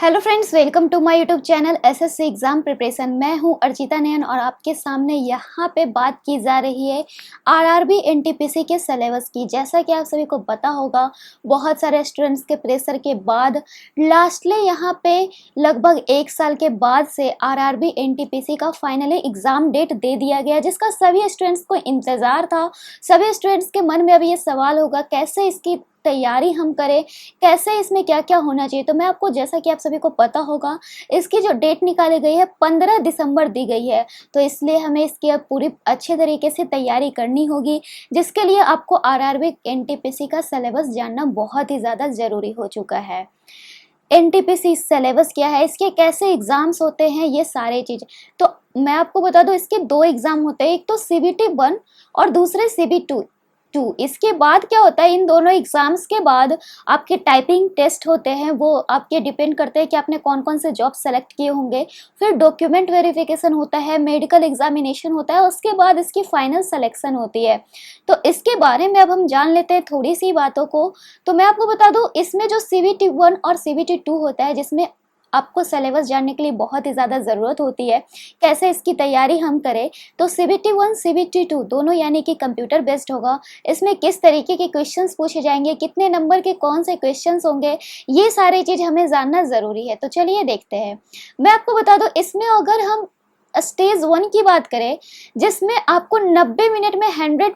Hello friends, welcome to my YouTube channel SSC exam preparation. मैं हूं अर्चिता नयन और आपके सामने यहां पे बात की जा रही है आरआरबी एनटीपीसी के सिलेबस की। जैसा कि आप सभी को पता होगा, बहुत सारे स्टूडेंट्स के प्रेशर के बाद लास्टली यहां पे लगभग 1 साल के बाद से आरआरबी एनटीपीसी का फाइनली एग्ज़ाम डेट दे दिया गया, जिसका सभी स्टूडेंट्स को इंतज़ार था। सभी स्टूडेंट्स के मन में अभी ये सवाल होगा कैसे इसकी तैयारी हम करें, कैसे इसमें क्या क्या होना चाहिए। तो मैं आपको, जैसा कि आप सभी को पता होगा, इसकी जो डेट निकाली गई है 15 दिसंबर दी गई है, तो इसलिए हमें इसकी अब पूरी अच्छे तरीके से तैयारी करनी होगी, जिसके लिए आपको आरआरबी एनटीपीसी का सिलेबस जानना बहुत ही ज़्यादा ज़रूरी हो चुका है। एनटीपीसी सिलेबस क्या है, इसके कैसे एग्ज़ाम्स होते हैं, ये सारे चीज़ तो मैं आपको बता दूं। इसके 2 एग्ज़ाम होते हैं, एक तो सीबीटी 1 और दूसरे सीबी 2। इसके बाद क्या होता है, इन दोनों एग्जाम्स के बाद आपके टाइपिंग टेस्ट होते हैं, वो आपके डिपेंड करते हैं कि आपने कौन कौन से जॉब सेलेक्ट किए होंगे। फिर डॉक्यूमेंट वेरिफिकेशन होता है, मेडिकल एग्जामिनेशन होता है, उसके बाद इसकी फाइनल सिलेक्शन होती है। तो इसके बारे में अब हम जान लेते हैं थोड़ी सी बातों को। तो मैं आपको बता दूं, इसमें जो सीबीटी 1 और सीबीटी 2 होता है, जिसमें आपको सिलेबस जानने के लिए बहुत ही ज़्यादा ज़रूरत होती है, कैसे इसकी तैयारी हम करें। तो सीबीटी 1 सीबीटी 2 दोनों यानी कि कंप्यूटर बेस्ड होगा। इसमें किस तरीके के क्वेश्चंस पूछे जाएंगे, कितने नंबर के कौन से क्वेश्चंस होंगे, ये सारी चीज़ हमें जानना ज़रूरी है। तो चलिए देखते हैं। मैं आपको बता दूं, इसमें अगर हम स्टेज 1 की बात करें, जिसमें आपको 90 मिनट में 100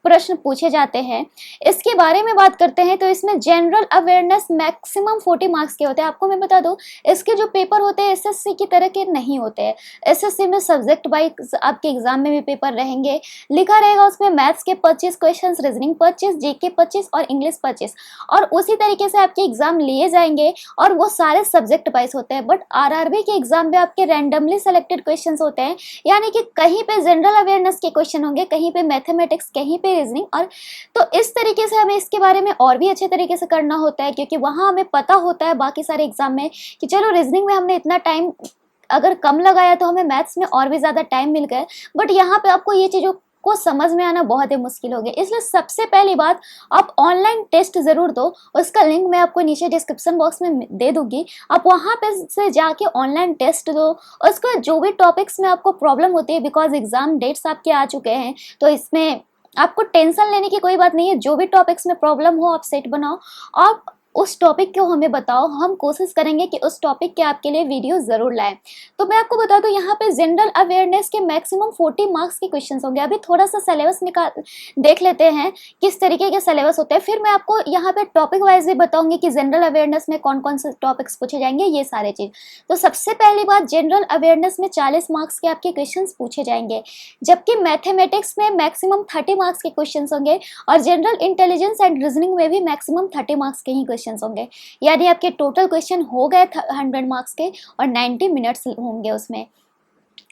प्रश्न पूछे जाते हैं, इसके बारे में बात करते हैं। तो इसमें जनरल अवेयरनेस मैक्सिमम 40 मार्क्स के होते हैं। आपको मैं बता दूं, इसके जो पेपर होते हैं एसएससी की तरह के नहीं होते हैं। एसएससी में सब्जेक्ट वाइज आपके एग्जाम में भी पेपर रहेंगे, लिखा रहेगा उसमें मैथ्स के 25 क्वेश्चन, रीजनिंग 25, जीके 25 और इंग्लिश 25, और उसी तरीके से आपके एग्जाम लिए जाएंगे और वो सारे सब्जेक्ट वाइज होते हैं। बट आरआरबी के एग्जाम में आपके रैंडमली सेलेक्टेड क्वेश्चन होते हैं, यानी कि कहीं पे जनरल अवेयरनेस के क्वेश्चन होंगे, कहीं पे मैथमेटिक्स, कहीं पे रीजनिंग। और तो इस तरीके से हमें इसके बारे में और भी अच्छे तरीके से करना होता है, क्योंकि वहां हमें पता होता है बाकी सारे एग्जाम में कि चलो रीजनिंग में हमने इतना टाइम अगर कम लगाया तो हमें मैथ्स में और भी ज्यादा टाइम मिल गया। बट यहाँ पे आपको ये चीजों को समझ में आना बहुत ही मुश्किल हो गया। इसलिए सबसे पहली बात, आप ऑनलाइन टेस्ट जरूर दो। उसका लिंक मैं आपको नीचे डिस्क्रिप्शन बॉक्स में दे दूंगी। आप वहां पे से जाके ऑनलाइन टेस्ट दो। उसका जो भी टॉपिक्स में आपको प्रॉब्लम होती है, बिकॉज एग्जाम डेट्स आपके आ चुके हैं, तो इसमें आपको टेंशन लेने की कोई बात नहीं है। जो भी टॉपिक्स में प्रॉब्लम हो, आप सेट बनाओ और उस टॉपिक को हमें बताओ। हम कोशिश करेंगे कि उस टॉपिक के आपके लिए वीडियो जरूर लाएं। तो मैं आपको बता दूं, यहाँ पे जनरल अवेयरनेस के मैक्सिमम 40 मार्क्स के क्वेश्चंस होंगे। अभी थोड़ा सा सिलेबस देख लेते हैं किस तरीके के सिलेबस होते हैं, फिर मैं आपको यहाँ पे टॉपिक वाइज भी बताऊंगी कि जनरल अवेयरनेस में कौन कौन से टॉपिक्स पूछे जाएंगे, ये सारे चीज। तो सबसे पहली बात, जनरल अवेयरनेस में 40 मार्क्स के आपके क्वेश्चन पूछे जाएंगे, जबकि मैथमेटिक्स में मैक्सिमम 30 मार्क्स के क्वेश्चन होंगे, और जनरल इंटेलिजेंस एंड रीजनिंग में भी मैक्सिमम 30 मार्क्स के ही क्वेश्चन होंगे। यानी आपके टोटल क्वेश्चन हो गए 100 मार्क्स के, और 90 मिनट्स होंगे उसमें।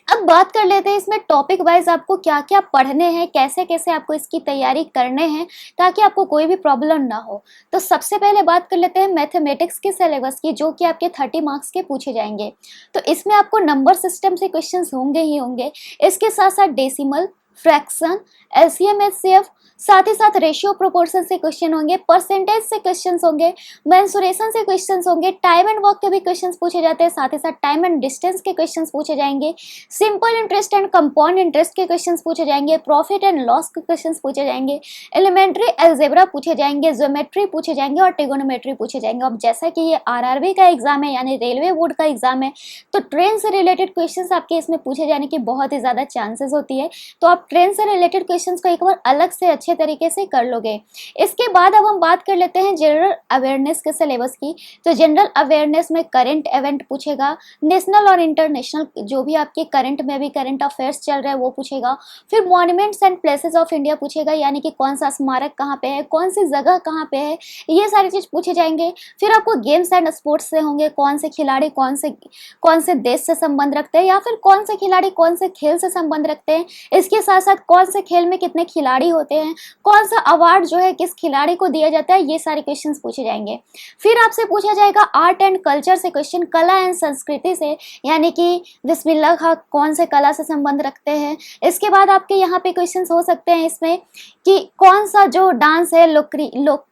अब बात कर लेते हैं इसमें टॉपिक वाइज आपको क्या क्या पढ़ने हैं, कैसे कैसे आपको इसकी तैयारी करने हैं, ताकि आपको कोई भी प्रॉब्लम ना हो। तो सबसे पहले बात कर लेते हैं मैथमेटिक्स के सिलेबस की, जो कि आपके 30 मार्क्स के पूछे जाएंगे। तो इसमें आपको नंबर सिस्टम से क्वेश्चंस होंगे ही होंगे, इसके साथ साथ डेसिमल, फ्रैक्शन, एलसीएम, एचसीएफ, साथ ही साथ रेशियो प्रोपोर्शन से क्वेश्चन होंगे, परसेंटेज से क्वेश्चंस होंगे, मेंसुरेशन से क्वेश्चंस होंगे, टाइम एंड वर्क के भी क्वेश्चंस पूछे जाते हैं, साथ ही साथ टाइम एंड डिस्टेंस के क्वेश्चंस पूछे जाएंगे, simple interest and compound interest के क्वेश्चंस पूछे जाएंगे, प्रॉफिट एंड लॉस के क्वेश्चंस पूछे जाएंगे, एलिमेंट्री अलजेब्रा पूछे जाएंगे, ज्योमेट्री पूछे जाएंगे और ट्रिगोनोमेट्री पूछे जाएंगे। अब जैसा कि ये आरआरबी का एग्जाम है, यानी रेलवे बोर्ड का एग्जाम है, तो ट्रेन से रिलेटेड क्वेश्चंस आपके इसमें पूछे जाने की बहुत ही ज्यादा चांसेस होती है। तो आप ट्रेन से रिलेटेड क्वेश्चंस को एक बार अलग से अच्छे तरीके से कर लोगे। इसके बाद अब हम बात कर लेते हैं जनरल अवेयरनेस के सिलेबस की। तो जनरल अवेयरनेस में करंट इवेंट पूछेगा, नेशनल और इंटरनेशनल जो भी आपके करंट में भी करंट अफेयर्स चल रहे हैं वो पूछेगा। फिर monuments and places of India पूछेगा, यानी कि कौन सा स्मारक कहाँ पे है, कौन सी जगह कहाँ पे है, ये सारी चीज पूछे जाएंगे। फिर आपको गेम्स एंड स्पोर्ट्स से होंगे, कौन से खिलाड़ी कौन से देश से संबंध रखते हैं, या फिर कौन से खिलाड़ी कौन से खेल से संबंध रखते हैं। इसके साथ साथ कौन से खेल में कितने खिलाड़ी होते हैं, कौन सा अवार्ड जो है किस खिलाड़ी को दिया जाता है, ये सारे क्वेश्चंस पूछे जाएंगे। फिर आपसे पूछा जाएगा आर्ट एंड कल्चर से क्वेश्चन, कला एंड संस्कृति से, यानी कि बिस्मिल्लाह खां कौन से कला से संबंध रखते हैं। इसके बाद आपके यहाँ पे क्वेश्चंस हो सकते हैं इसमें कि कौन सा जो डांस है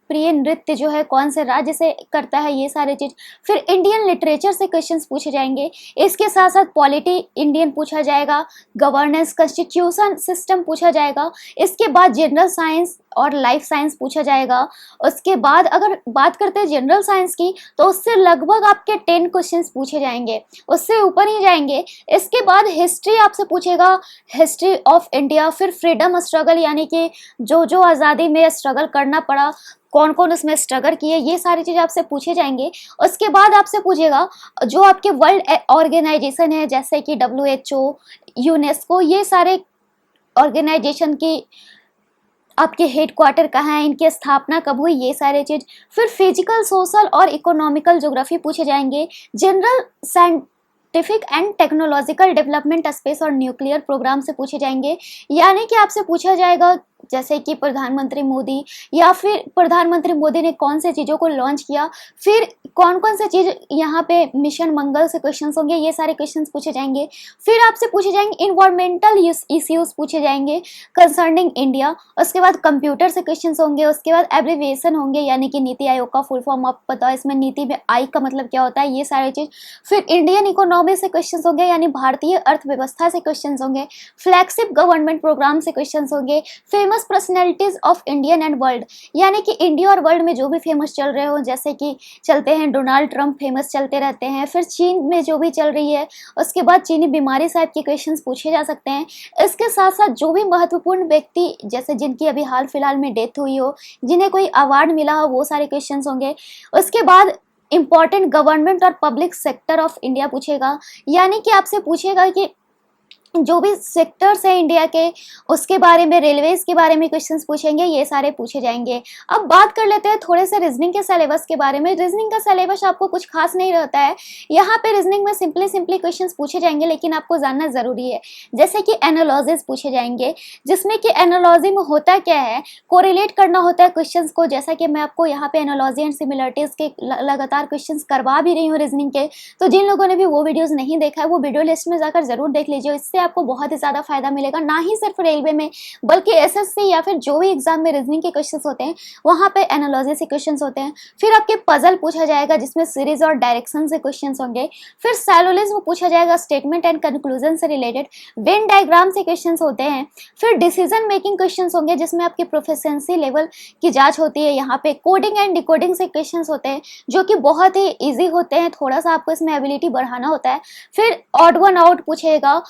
लोकप्रिय नृत्य जो है कौन से राज्य से करता है, ये सारे चीज। फिर इंडियन लिटरेचर से क्वेश्चंस पूछे जाएंगे। इसके साथ साथ पॉलिटी इंडियन पूछा जाएगा, गवर्नेंस, कॉन्स्टिट्यूशन सिस्टम पूछा जाएगा। इसके बाद जनरल साइंस और लाइफ साइंस पूछा जाएगा। उसके बाद अगर बात करते हैं जनरल साइंस की, तो उससे लगभग आपके 10 क्वेश्चंस पूछे जाएंगे, उससे ऊपर ही जाएंगे। इसके बाद हिस्ट्री आपसे पूछेगा, हिस्ट्री ऑफ इंडिया। फिर फ्रीडम स्ट्रगल, यानी कि जो आज़ादी में स्ट्रगल करना पड़ा, कौन कौन उसमें स्ट्रगल किए, ये सारी चीज़ आपसे पूछे जाएंगे। उसके बाद आपसे पूछेगा जो आपके वर्ल्ड ऑर्गेनाइजेशन है, जैसे कि WHO, यूनेस्को, ये सारे ऑर्गेनाइजेशन की आपके हेडक्वार्टर कहाँ है, इनकी स्थापना कब हुई, ये सारे चीज। फिर फिजिकल, सोशल और इकोनॉमिकल ज्योग्राफी पूछे जाएंगे। General scientific and technological development, space और न्यूक्लियर प्रोग्राम से पूछे जाएंगे। यानी कि आपसे पूछा जाएगा जैसे कि प्रधानमंत्री मोदी, या फिर प्रधानमंत्री मोदी ने कौन से चीज़ों को लॉन्च किया, फिर कौन कौन से चीज़ यहाँ पे मिशन मंगल से क्वेश्चंस होंगे, ये सारे क्वेश्चंस पूछे जाएंगे। फिर आपसे पूछे जाएंगे इन्वायरमेंटल इश्यूज पूछे जाएंगे कंसर्निंग इंडिया। उसके बाद कंप्यूटर से क्वेश्चंस होंगे। उसके बाद एब्रिविएशन होंगे, यानी कि नीति आयोग का फुल फॉर्म आपको पता है, इसमें नीति में आई का मतलब क्या होता है, ये सारी चीज़। फिर इंडियन इकोनॉमी से क्वेश्चंस होंगे, यानी भारतीय अर्थव्यवस्था से क्वेश्चंस होंगे। फ्लैगशिप गवर्नमेंट प्रोग्राम से क्वेश्चंस होंगे। Famous personalities of Indian and world, यानी कि इंडिया और वर्ल्ड में जो भी फेमस चल रहे हो, जैसे कि चलते हैं डोनाल्ड ट्रंप, फेमस चलते रहते हैं। फिर चीन में जो भी चल रही है, उसके बाद चीनी बीमारी साहब के क्वेश्चंस पूछे जा सकते हैं। इसके साथ साथ जो भी महत्वपूर्ण व्यक्ति, जैसे जिनकी अभी हाल फिलहाल में डेथ हुई हो, जिन्हें कोई अवार्ड मिला हो, वो सारे क्वेश्चंस होंगे। उसके बाद इंपॉर्टेंट गवर्नमेंट और पब्लिक सेक्टर ऑफ इंडिया पूछेगा, यानी कि आपसे पूछेगा कि जो भी सेक्टर्स है इंडिया के, उसके बारे में, रेलवेज के बारे में क्वेश्चंस पूछेंगे, ये सारे पूछे जाएंगे। अब बात कर लेते हैं थोड़े से रीजनिंग के सिलेबस के बारे में। रीजनिंग का सिलेबस आपको कुछ खास नहीं रहता है। यहाँ पे रीजनिंग में सिंपली क्वेश्चंस पूछे जाएंगे, लेकिन आपको जानना जरूरी है। जैसे कि एनालॉजीज पूछे जाएंगे, जिसमें कि एनालॉजी में होता क्या है, कोरिलेट करना होता है क्वेश्चंस को। जैसा कि मैं आपको यहाँ पे एनालॉजी एंड सिमिलरिटीज के लगातार क्वेश्चंस करवा भी रही हूँ रीजनिंग के, तो जिन लोगों ने भी वो वीडियोज नहीं देखा है, वो वीडियो लिस्ट में जाकर जरूर देख लीजिए। इससे आपको बहुत ही ज्यादा फायदा मिलेगा, ना ही सिर्फ रेलवे में, बल्कि एसएससी या फिर जो भी एग्जाम में रीजनिंग के क्वेश्चंस होते हैं, वहां पे एनालॉजी से क्वेश्चंस होते हैं। फिर आपके पजल पूछा जाएगा, जिसमें सीरीज और डायरेक्शन से क्वेश्चंस होंगे। फिर सैलोलिज्म पूछा जाएगा, स्टेटमेंट एंड कंक्लूजन से रिलेटेड। वेन डायग्राम से क्वेश्चंस होते हैं। फिर डिसीजन मेकिंग क्वेश्चंस होंगे, जिसमें आपकी प्रोफिशिएंसी लेवल की जांच होती है। यहाँ पे कोडिंग एंड डिकोडिंग से क्वेश्चंस होते हैं, जो कि बहुत ही ईजी होते हैं, थोड़ा सा आपको इसमें एबिलिटी बढ़ाना होता है। फिर ऑड वन आउट पूछेगा,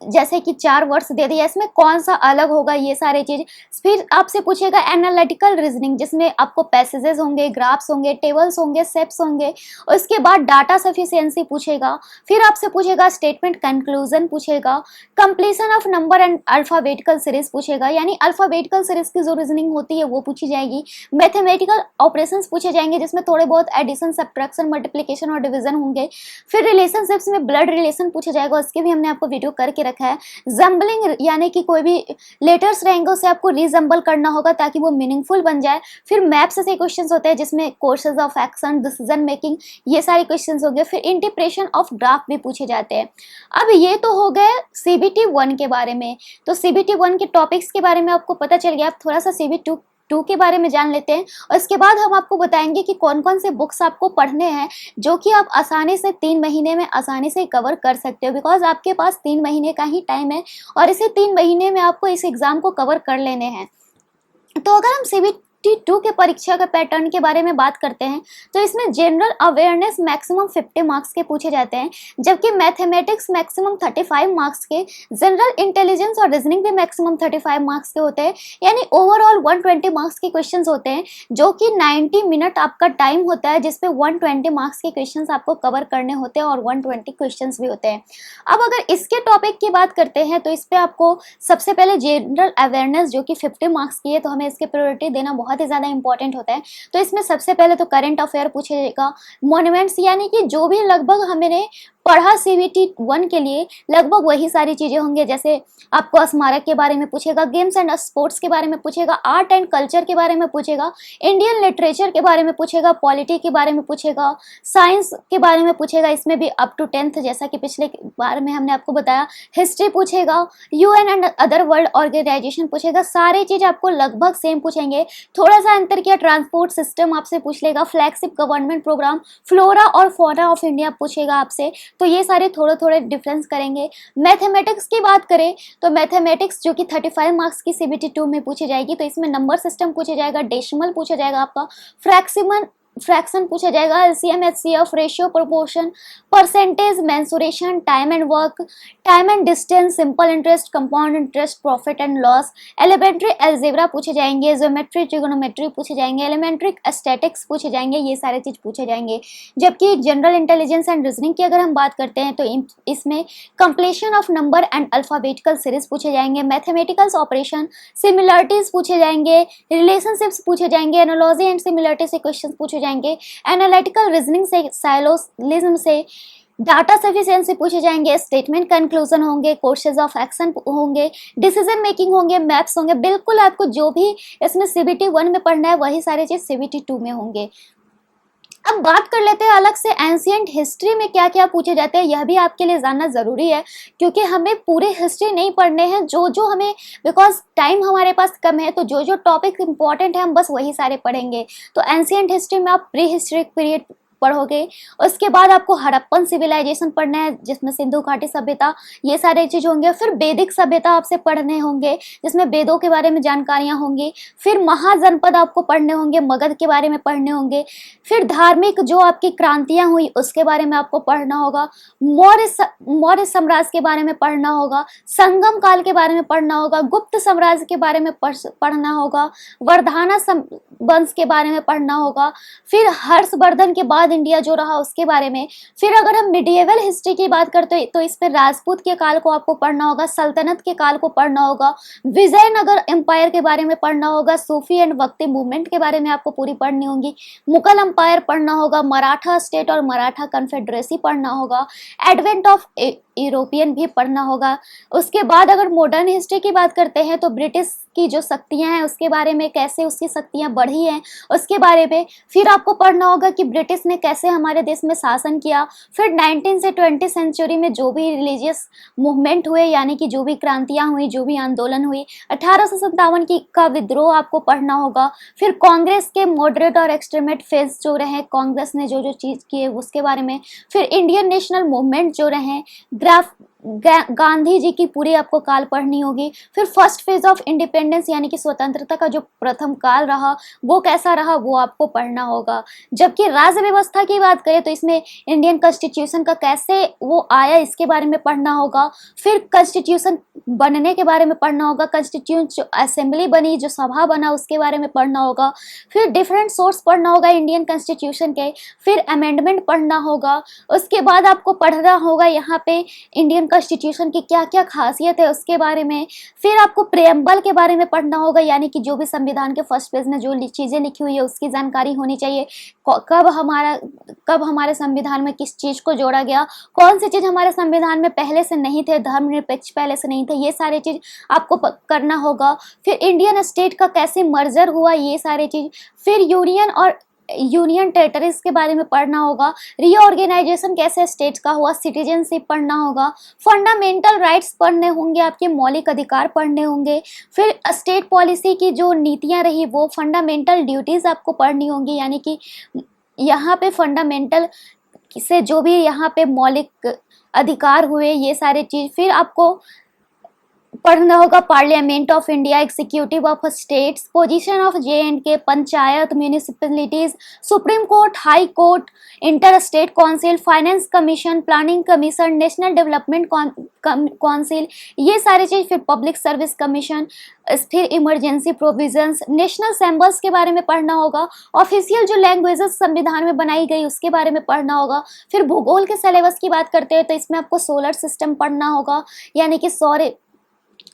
जैसे कि 4 वर्ड्स दे दिया, इसमें कौन सा अलग होगा, ये सारे चीज। फिर आपसे पूछेगा एनालिटिकल रीजनिंग, जिसमें आपको पैसेजेस होंगे, ग्राफ्स होंगे, टेबल्स होंगे, सेप्स होंगे। उसके बाद डाटा सफिशिएंसी पूछेगा। फिर आपसे पूछेगा स्टेटमेंट कंक्लूजन पूछेगा। Completion of number and alphabetical series पूछेगा, यानी अल्फाबेटिकल सीरीज की जो रीजनिंग होती है वो पूछी जाएगी। मैथमेटिकल ऑपरेशंस पूछे जाएंगे, जिसमें थोड़े बहुत एडिशन, सब्ट्रैक्शन, मल्टीप्लिकेशन और डिवीजन होंगे। फिर रिलेशनशिप्स में ब्लड रिलेशन पूछा जाएगा, उसके भी हमने आपको वीडियो करके रखा है। जम्बलिंग, यानी कि कोई भी लेटर्स रहेंगे उसे आपको रीजम्बल करना होगा ताकि वो मीनिंगफुल बन जाए। फिर मैप्स से क्वेश्चंस होते हैं, जिसमें courses of action, decision making, ये सारे क्वेश्चंस हो गए। फिर इंटरप्रिटेशन ऑफ ग्राफ भी पूछे जाते हैं। अब ये तो हो गए CBT 1 के बारे में। तो CBT 1 के टॉपिक्स के बारे में आपको पता चल गया। अब थोड़ा सा CBT 2 के बारे में जान लेते हैं, और इसके बाद हम आपको बताएंगे कि कौन कौन से बुक्स आपको पढ़ने हैं, जो कि आप आसानी से 3 महीने में आसानी से कवर कर सकते हो, बिकॉज आपके पास 3 महीने का ही टाइम है, और इसे 3 महीने में आपको इस एग्जाम को कवर कर लेने हैं। तो अगर हम CBT 2 के परीक्षा के पैटर्न के बारे में बात करते हैं, तो इसमें जनरल अवेयरनेस मैक्सिमम 50 मार्क्स के पूछे जाते हैं, जबकि मैथमेटिक्स मैक्सिमम 35 मार्क्स के, जनरल इंटेलिजेंस और रीजनिंग भी मैक्सिमम 35 मार्क्स के होते हैं, यानी ओवरऑल 120 मार्क्स के क्वेश्चंस होते हैं, जो कि 90 मिनट आपका टाइम होता है, जिसपे 120 मार्क्स के क्वेश्चंस आपको कवर करने होते हैं, और 120 क्वेश्चंस भी होते हैं। अब अगर इसके टॉपिक की बात करते हैं, तो इस पे आपको सबसे पहले जनरल अवेयरनेस, जो कि 50 मार्क्स की है, तो हमें इसके प्रायोरिटी देना बहुत ही ज्यादा इंपॉर्टेंट होता है। तो इसमें सबसे पहले तो करंट अफेयर पूछेगा, मॉन्यूमेंट्स, यानी कि जो भी लगभग हमने पढ़ा सीबीटी 1 के लिए लगभग वही सारी चीजें होंगे, जैसे आपको स्मारक के बारे में पूछेगा, गेम्स एंड स्पोर्ट्स के बारे में पूछेगा, आर्ट एंड कल्चर के बारे में पूछेगा, इंडियन लिटरेचर के बारे में पूछेगा, पॉलिटी के बारे में पूछेगा, साइंस के बारे में पूछेगा, इसमें भी अप टू 10th जैसा कि पिछले बार में हमने आपको बताया, हिस्ट्री पूछेगा, UN and other world organisation पूछेगा, सारी चीज आपको लगभग सेम पूछेंगे। थोड़ा सा अंतर किया, ट्रांसपोर्ट सिस्टम आपसे पूछ लेगा, फ्लैगशिप गवर्नमेंट प्रोग्राम, फ्लोरा और फौना ऑफ इंडिया पूछेगा आपसे, तो ये सारे थोड़े थोड़े डिफरेंस करेंगे। मैथमेटिक्स की बात करें तो मैथमेटिक्स जो कि 35 मार्क्स की सीबीटी 2 में पूछी जाएगी, तो इसमें नंबर सिस्टम पूछा जाएगा, डेसिमल पूछा जाएगा, आपका फ्रैक्शन पूछा जाएगा, LCM, HCF, ratio, proportion, percentage, mensuration, time and work, time and distance, simple interest, compound interest, profit and loss, elementary algebra पूछे जाएंगे, ज्योमेट्री, ट्रिगोनोमेट्री पूछे जाएंगे, एलिमेंट्री स्टैटिक्स पूछे जाएंगे, ये सारे चीज पूछे जाएंगे। जबकि जनरल इंटेलिजेंस एंड रीजनिंग की अगर हम बात करते हैं तो इसमें completion of number and alphabetical series पूछे जाएंगे, मैथमेटिकल ऑपरेशन, सिमिलरिटीज पूछे जाएंगे, रिलेशनशिप्स पूछे जाएंगे, एनालॉजी एंड सिमिलरिटी से क्वेश्चन पूछे जाएंगे, एनालिटिकल रीजनिंग से, साइलोजिज्म से, डाटा सफिशिएंसी पूछे जाएंगे, स्टेटमेंट कंक्लूजन होंगे, कोर्सेज ऑफ एक्शन होंगे, डिसीजन मेकिंग होंगे, मैप्स होंगे। बिल्कुल आपको जो भी इसमें सीबीटी 1 में पढ़ना है वही सारी चीज सीबीटी 2 में होंगे। अब बात कर लेते हैं अलग से एंशिएंट हिस्ट्री में क्या क्या पूछे जाते हैं, यह भी आपके लिए जानना जरूरी है क्योंकि हमें पूरे हिस्ट्री नहीं पढ़ने हैं, जो जो हमें, बिकॉज टाइम हमारे पास कम है, तो जो जो टॉपिक इंपॉर्टेंट है हम बस वही सारे पढ़ेंगे। तो एंशिएंट हिस्ट्री में आप प्री हिस्टोरिक पीरियड पढ़ोगे, उसके बाद आपको हड़प्पन सिविलाइजेशन पढ़ना है जिसमें सिंधु घाटी सभ्यता, ये सारे चीज होंगे। फिर वैदिक सभ्यता आपसे पढ़ने होंगे जिसमें वेदों के बारे में जानकारियां होंगी। फिर महाजनपद आपको पढ़ने होंगे, मगध के बारे में पढ़ने होंगे। फिर धार्मिक जो आपकी क्रांतियां हुई उसके बारे में आपको पढ़ना होगा। मौर्य साम्राज्य के बारे में पढ़ना होगा, संगम काल के बारे में पढ़ना होगा, गुप्त साम्राज्य के बारे में पढ़ना होगा, वर्धाना वंश के बारे में पढ़ना होगा। फिर हर्षवर्धन के बाद इंडिया जो रहा उसके बारे में। फिर अगर हम मिडिएवल हिस्ट्री की बात करते हैं तो इसमें राजपूत के काल को आपको पढ़ना होगा, सल्तनत के काल को पढ़ना होगा, विजयनगर एम्पायर के बारे में पढ़ना होगा, सूफी एंड भक्ति मूवमेंट के बारे में आपको पूरी पढ़नी होगी, मुगल एम्पायर पढ़ना होगा, मराठा स्टेट और मराठा कन्फेडरेसी पढ़ना होगा, एडवेंट ऑफ यूरोपियन भी पढ़ना होगा। उसके बाद अगर मॉडर्न हिस्ट्री की बात करते हैं तो ब्रिटिश की जो शक्तियां हैं उसके बारे में, कैसे उसकी शक्तियां बढ़ी हैं उसके बारे में। फिर आपको पढ़ना होगा कि ब्रिटिश ने कैसे हमारे देश में शासन किया। फिर 19 से 20 सेंचुरी में जो भी रिलीजियस मूवमेंट हुए, यानी कि जो भी क्रांतियां हुई, जो भी आंदोलन हुई, 1857 की का विद्रोह आपको पढ़ना होगा। फिर कांग्रेस के मॉडरेट और एक्सट्रीमेट फेज जो रहे, कांग्रेस ने जो जो चीज की है उसके बारे में। फिर इंडियन नेशनल मूवमेंट जो रहे, गांधी जी की पूरी आपको काल पढ़नी होगी। फिर फर्स्ट फेज ऑफ इंडिपेंडेंस यानी कि स्वतंत्रता का जो प्रथम काल रहा वो कैसा रहा वो आपको पढ़ना होगा। जबकि राज्य व्यवस्था की बात करें तो इसमें इंडियन कॉन्स्टिट्यूशन का कैसे वो आया इसके बारे में पढ़ना होगा। फिर कॉन्स्टिट्यूशन बनने के बारे में पढ़ना होगा, कॉन्स्टिट्यूट जो असेंबली बनी, जो सभा बना उसके बारे में पढ़ना होगा। फिर डिफरेंट सोर्स पढ़ना होगा इंडियन कॉन्स्टिट्यूशन के। फिर अमेंडमेंट पढ़ना होगा। उसके बाद आपको पढ़ना होगा यहाँ पे इंडियन कॉन्स्टिट्यूशन की क्या क्या खासियत है उसके बारे में। फिर आपको प्रेम्बल के बारे में पढ़ना होगा, यानी कि जो भी संविधान के फर्स्ट पेज में जो चीजें लिखी हुई है उसकी जानकारी होनी चाहिए। कब हमारे संविधान में किस चीज को जोड़ा गया, कौन सी चीज हमारे संविधान में पहले से नहीं थे, धर्मनिरपेक्ष पहले से नहीं थे, ये सारी चीज आपको करना होगा। फिर इंडियन स्टेट का कैसे मर्जर हुआ, ये सारी चीज। फिर यूनियन टेरिटरीज के बारे में पढ़ना होगा। रीऑर्गेनाइजेशन कैसे स्टेट्स का हुआ, सिटीजनशिप पढ़ना होगा। फंडामेंटल राइट्स पढ़ने होंगे, आपके मौलिक अधिकार पढ़ने होंगे। फिर स्टेट पॉलिसी की जो नीतियां रही वो, फंडामेंटल ड्यूटीज आपको पढ़नी होंगी, यानी कि यहाँ पे फंडामेंटल से जो भी यहाँ पे मौलिक अधिकार हुए ये सारे चीज। फिर आपको पढ़ना होगा parliament of India, executive of states, position of जे&के, panchayat, municipalities, supreme court, high court, inter state council, finance commission, planning commission, national development council, ये सारी चीज। फिर पब्लिक सर्विस कमीशन, फिर इमरजेंसी प्रोविजंस, नेशनल सिंबल्स के बारे में पढ़ना होगा। ऑफिशियल जो लैंग्वेजेस संविधान में बनाई गई उसके बारे में पढ़ना होगा। फिर भूगोल के सिलेबस की बात करते हैं तो इसमें आपको सोलर सिस्टम पढ़ना होगा, यानी कि सौर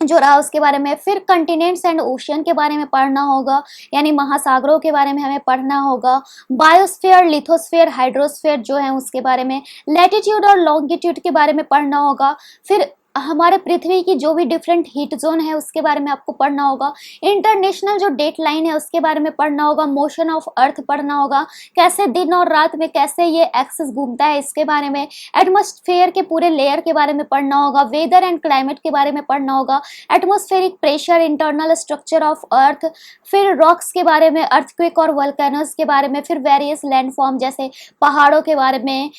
जो रहा उसके बारे में, फिर कंटिनेंट्स एंड ओशियन के बारे में पढ़ना होगा, यानी महासागरों के बारे में हमें पढ़ना होगा, बायोस्फीयर, लिथोस्फीयर, हाइड्रोस्फीयर जो है उसके बारे में, लैटिट्यूड और लॉन्गिट्यूड के बारे में पढ़ना होगा, फिर हमारे पृथ्वी की जो भी डिफरेंट हीट जोन है उसके बारे में आपको पढ़ना होगा, इंटरनेशनल जो डेट लाइन है उसके बारे में पढ़ना होगा, मोशन ऑफ अर्थ पढ़ना होगा, कैसे दिन और रात में कैसे ये एक्सिस घूमता है इसके बारे में, एटमॉस्फेयर के पूरे लेयर के बारे में पढ़ना होगा, वेदर एंड क्लाइमेट के बारे में पढ़ना होगा, atmospheric pressure, internal structure of earth, फिर रॉक्स के बारे में, अर्थक्वेक और वोल्केनोस के बारे में, फिर वेरियस लैंडफॉर्म जैसे पहाड़ों के बारे में,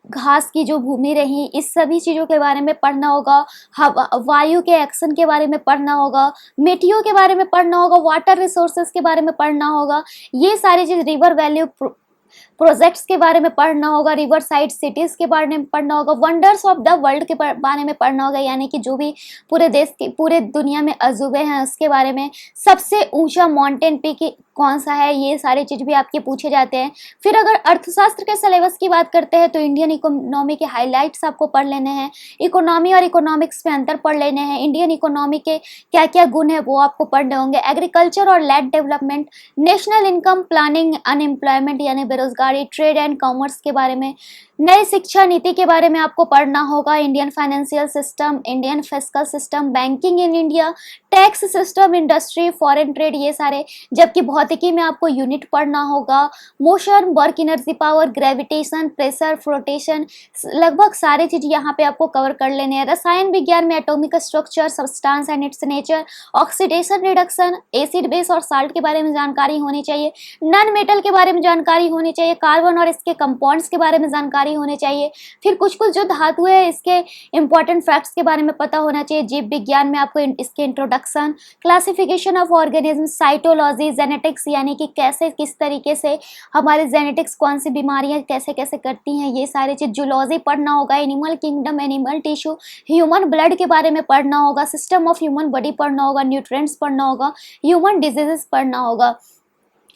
घास की जो भूमि रही, इस सभी चीज़ों के बारे में पढ़ना होगा, हवा, वायु के एक्शन के बारे में पढ़ना होगा, मिट्टियों के बारे में पढ़ना होगा, वाटर रिसोर्सेज के बारे में पढ़ना होगा, ये सारी चीज़, रिवर वैल्यू प्रोजेक्ट्स के बारे में पढ़ना होगा, रिवर साइड सिटीज़ के बारे में पढ़ना होगा, वंडर्स ऑफ द वर्ल्ड के बारे में पढ़ना होगा, यानी कि जो भी पूरे देश के पूरे दुनिया में अजूबे हैं उसके बारे में, सबसे ऊंचा माउंटेन पीक कौन सा है, ये सारी चीज़ भी आपके पूछे जाते हैं। फिर अगर अर्थशास्त्र के सिलेबस की बात करते हैं तो इंडियन इकोनॉमी के हाईलाइट्स आपको पढ़ लेने हैं, इकोनॉमी और इकोनॉमिक्स में अंतर पढ़ लेने हैं, इंडियन इकोनॉमी के क्या क्या गुण है वो आपको पढ़ने होंगे, एग्रीकल्चर और land development, national income planning, unemployment यानी बेरोजगारी, ट्रेड एंड कॉमर्स के बारे में, नई शिक्षा नीति के बारे में आपको पढ़ना होगा, Indian financial system, Indian fiscal system, banking in India, tax system, industry, foreign trade, ये सारे, जबकि भौतिकी में आपको यूनिट पढ़ना होगा, motion, work energy power, gravitation, pressure, flotation, लगभग सारी चीज़ यहाँ पे आपको कवर कर लेने हैं। रसायन विज्ञान में atomic structure, substance and it's nature, oxidation reduction, acid base और साल्ट के बारे में जानकारी होनी चाहिए, नॉन मेटल के बारे में जानकारी होनी चाहिए, कार्बन और इसके कंपाउंड्स के बारे में जानकारी होने चाहिए, फिर कुछ कुछ जो धातु है इसके इंपॉर्टेंट फैक्ट्स के बारे में पता होना चाहिए, जीव विज्ञान में आपको इसके introduction, classification of organism, cytology, genetics यानी कि कैसे किस तरीके से हमारे जेनेटिक्स कौन सी बीमारियां कैसे कैसे करती हैं, ये सारी चीज, जूलॉजी पढ़ना होगा, animal kingdom, animal tissue, human blood के बारे में पढ़ना होगा, सिस्टम ऑफ ह्यूमन बॉडी पढ़ना होगा, न्यूट्रिएंट्स पढ़ना होगा, ह्यूमन डिजीजेस पढ़ना होगा।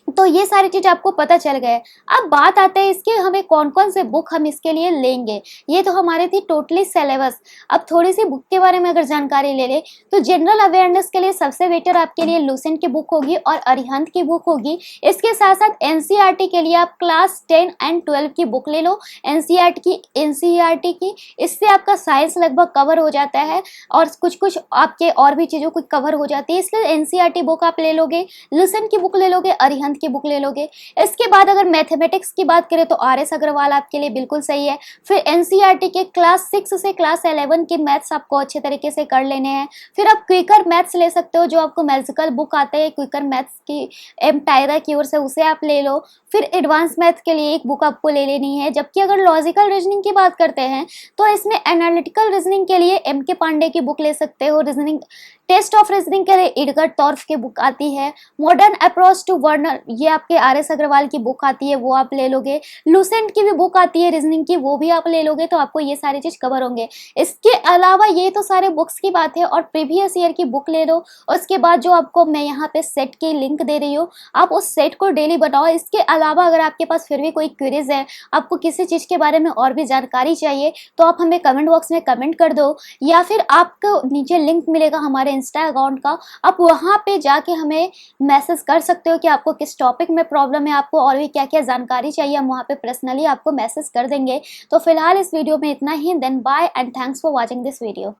तो ये सारी चीज़ आपको पता चल गए। अब बात आते हैं इसके हमें कौन कौन से बुक हम इसके लिए लेंगे। ये तो हमारे थी टोटली सिलेबस। अब थोड़ी सी बुक के बारे में अगर जानकारी ले ले तो जनरल अवेयरनेस के लिए सबसे बेटर आपके लिए लुसेंट की बुक होगी और अरिहंत की बुक होगी। इसके साथ साथ एनसीईआरटी के लिए आप क्लास 10 एंड 12 की बुक ले लो, एनसीईआरटी की। इससे आपका साइंस लगभग कवर हो जाता है और कुछ कुछ आपके और भी चीज़ों को कवर हो जाती है, इसलिए एनसीईआरटी बुक आप ले लोगे, लुसेंट की बुक ले लोगे, अरिहंत की बुक ले लोगे। इसके बाद अगर मैथमेटिक्स की बात करें तो आर एस अग्रवाल आपके लिए बिल्कुल सही है। फिर एनसीईआरटी के क्लास 6 से क्लास 11 के मैथ्स आपको अच्छे तरीके से कर लेने हैं। फिर आप क्विकर मैथ्स ले सकते हो, जो आपको मैजिकल बुक आते हैं क्विकर मैथ्स की एम टायरा की ओर से, उसे आप ले लो। फिर एडवांस मैथ के लिए एक बुक आपको ले लेनी है। जबकि अगर लॉजिकल रीजनिंग की बात करते हैं तो इसमें एनालिटिकल रीजनिंग के लिए एम के पांडे की बुक ले सकते हो। रीजनिंग टेस्ट ऑफ रीजनिंग के लिए इडगर टॉर्फ की बुक आती है। मॉडर्न अप्रोच टू वर्नर, ये आपके आर एस अग्रवाल की बुक आती है, वो आप ले लोगे। लुसेंट की भी बुक आती है रीजनिंग की, वो भी आप ले लोगे, तो आपको ये सारी चीज कवर होंगे। इसके अलावा ये तो सारे बुक्स की बात है, और प्रीवियस ईयर की बुक ले लो। और उसके बाद जो आपको मैं यहाँ पे सेट की लिंक दे रही हूँ, आप उस सेट को डेली बनाओ। इसके अलावा अगर आपके पास फिर भी कोई क्वेरीज है, आपको किसी चीज के बारे में और भी जानकारी चाहिए, तो आप हमें कमेंट बॉक्स में कमेंट कर दो, या फिर आपको नीचे लिंक मिलेगा हमारे इंस्टा अकाउंट का, आप वहाँ पे जाके हमें मैसेज कर सकते हो कि आपको किस टॉपिक में प्रॉब्लम है, आपको और भी क्या क्या जानकारी चाहिए, हम वहाँ पे पर्सनली आपको मैसेज कर देंगे। तो फिलहाल इस वीडियो में इतना ही। Then bye and thanks for watching this video.